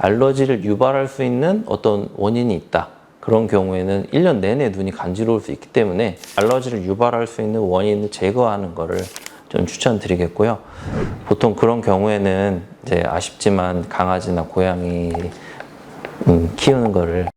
알러지를 유발할 수 있는 어떤 원인이 있다. 그런 경우에는 1년 내내 눈이 간지러울 수 있기 때문에 알러지를 유발할 수 있는 원인을 제거하는 것을 좀 추천드리겠고요. 보통 그런 경우에는 이제 아쉽지만 강아지나 고양이 키우는 거를.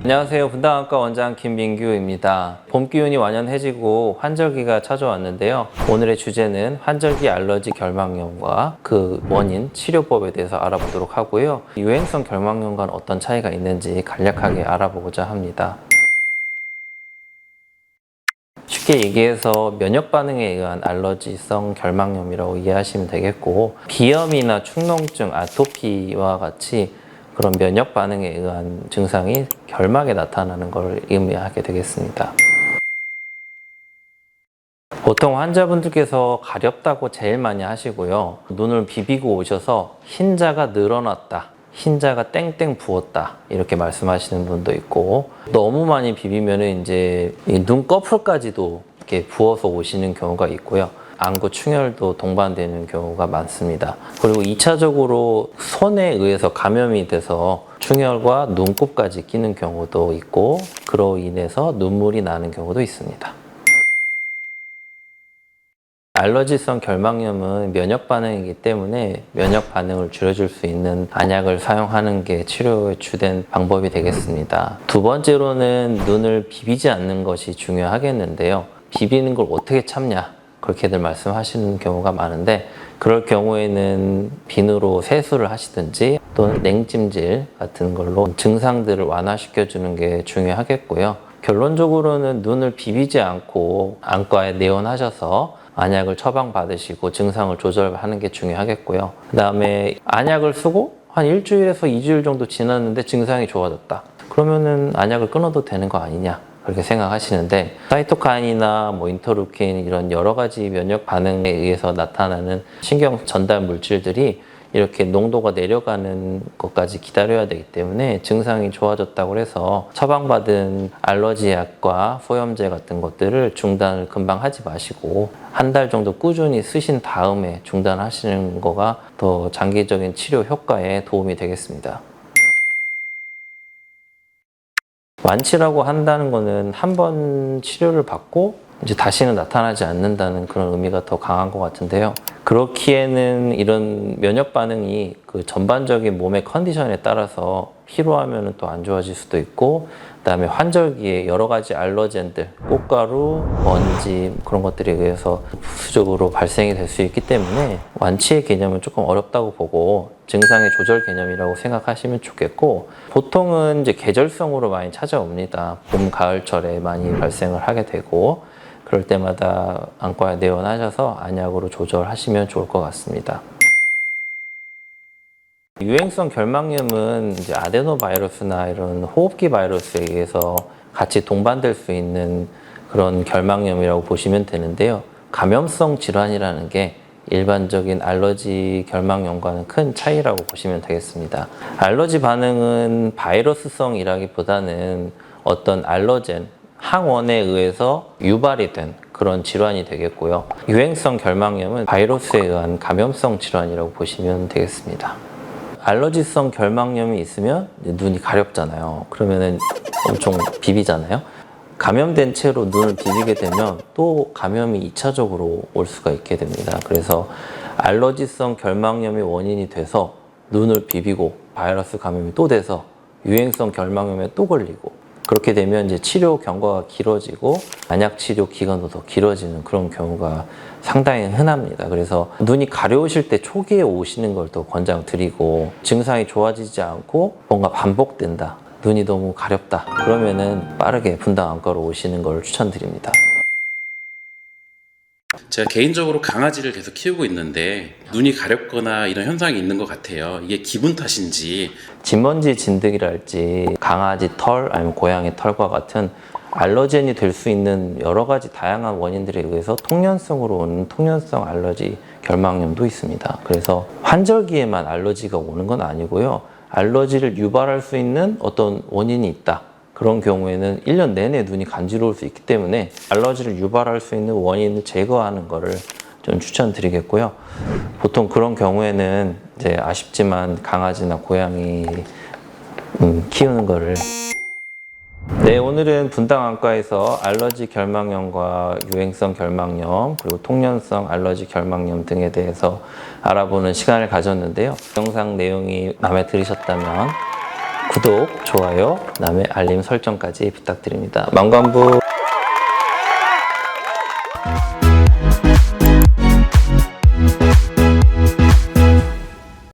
안녕하세요. 분당안과 원장 김민규입니다. 봄 기운이 완연해지고 환절기가 찾아왔는데요. 오늘의 주제는 환절기 알러지 결막염과 그 원인, 치료법에 대해서 알아보도록 하고요. 유행성 결막염과는 어떤 차이가 있는지 간략하게 알아보고자 합니다. 쉽게 얘기해서 면역 반응에 의한 알러지성 결막염이라고 이해하시면 되겠고, 비염이나 축농증, 아토피와 같이 그런 면역 반응에 의한 증상이 결막에 나타나는 것을 의미하게 되겠습니다. 보통 환자분들께서 가렵다고 제일 많이 하시고요. 눈을 비비고 오셔서 흰자가 늘어났다, 흰자가 땡땡 부었다 이렇게 말씀하시는 분도 있고, 너무 많이 비비면은 이제 눈꺼풀까지도 이렇게 부어서 오시는 경우가 있고요. 안구 충혈도 동반되는 경우가 많습니다. 그리고 2차적으로 손에 의해서 감염이 돼서 충혈과 눈곱까지 끼는 경우도 있고, 그로 인해서 눈물이 나는 경우도 있습니다. 알러지성 결막염은 면역 반응이기 때문에 면역 반응을 줄여줄 수 있는 안약을 사용하는 게 치료의 주된 방법이 되겠습니다. 두 번째로는 눈을 비비지 않는 것이 중요하겠는데요. 비비는 걸 어떻게 참냐? 그렇게들 말씀하시는 경우가 많은데, 그럴 경우에는 비누로 세수를 하시든지 또는 냉찜질 같은 걸로 증상들을 완화시켜주는 게 중요하겠고요. 결론적으로는 눈을 비비지 않고 안과에 내원하셔서 안약을 처방받으시고 증상을 조절하는 게 중요하겠고요. 그 다음에 안약을 쓰고 한 일주일에서 2주일 정도 지났는데 증상이 좋아졌다. 그러면은 안약을 끊어도 되는 거 아니냐? 그렇게 생각하시는데, 사이토카인이나 인터루킨 이런 여러 가지 면역 반응에 의해서 나타나는 신경 전달 물질들이 이렇게 농도가 내려가는 것까지 기다려야 되기 때문에 증상이 좋아졌다고 해서 처방받은 알러지 약과 소염제 같은 것들을 중단을 금방 하지 마시고 한 달 정도 꾸준히 쓰신 다음에 중단하시는 거가 더 장기적인 치료 효과에 도움이 되겠습니다. 완치라고 한다는 거는 한 번 치료를 받고 이제 다시는 나타나지 않는다는 그런 의미가 더 강한 것 같은데요. 그렇기에는 이런 면역 반응이 그 전반적인 몸의 컨디션에 따라서 피로하면 또 안 좋아질 수도 있고, 그다음에 환절기에 여러 가지 알러젠들, 꽃가루, 먼지 그런 것들에 의해서 부수적으로 발생이 될 수 있기 때문에 완치의 개념은 조금 어렵다고 보고 증상의 조절 개념이라고 생각하시면 좋겠고, 보통은 이제 계절성으로 많이 찾아옵니다. 봄, 가을철에 많이 발생을 하게 되고, 그럴 때마다 안과에 내원하셔서 안약으로 조절하시면 좋을 것 같습니다. 유행성 결막염은 이제 아데노바이러스나 이런 호흡기 바이러스에 의해서 같이 동반될 수 있는 그런 결막염이라고 보시면 되는데요. 감염성 질환이라는 게 일반적인 알러지 결막염과는 큰 차이라고 보시면 되겠습니다. 알러지 반응은 바이러스성이라기보다는 어떤 알러젠, 항원에 의해서 유발이 된 그런 질환이 되겠고요. 유행성 결막염은 바이러스에 의한 감염성 질환이라고 보시면 되겠습니다. 알러지성 결막염이 있으면 눈이 가렵잖아요. 그러면은 엄청 비비잖아요. 감염된 채로 눈을 비비게 되면 또 감염이 2차적으로 올 수가 있게 됩니다. 그래서 알러지성 결막염이 원인이 돼서 눈을 비비고 바이러스 감염이 또 돼서 유행성 결막염에 또 걸리고, 그렇게 되면 이제 치료 경과가 길어지고 안약 치료 기간도 더 길어지는 그런 경우가 상당히 흔합니다. 그래서 눈이 가려우실 때 초기에 오시는 걸 더 권장드리고, 증상이 좋아지지 않고 뭔가 반복된다, 눈이 너무 가렵다, 그러면은 빠르게 분당안과로 오시는 걸 추천드립니다. 제가 개인적으로 강아지를 계속 키우고 있는데 눈이 가렵거나 이런 현상이 있는 것 같아요. 이게 기분 탓인지. 진먼지 진드기랄지 강아지 털 아니면 고양이 털과 같은 알러젠이 될 수 있는 여러 가지 다양한 원인들에 의해서 통연성으로 오는 통연성 알러지 결막염도 있습니다. 그래서 환절기에만 알러지가 오는 건 아니고요. 알러지를 유발할 수 있는 어떤 원인이 있다. 그런 경우에는 1년 내내 눈이 간지러울 수 있기 때문에 알러지를 유발할 수 있는 원인을 제거하는 것을 좀 추천드리겠고요. 보통 그런 경우에는 이제 아쉽지만 강아지나 고양이 키우는 거를. 네, 오늘은 분당안과에서 알러지 결막염과 유행성 결막염, 그리고 통년성 알러지 결막염 등에 대해서 알아보는 시간을 가졌는데요. 영상 내용이 마음에 들으셨다면 구독, 좋아요, 그다음에 알림 설정까지 부탁드립니다. 망관부.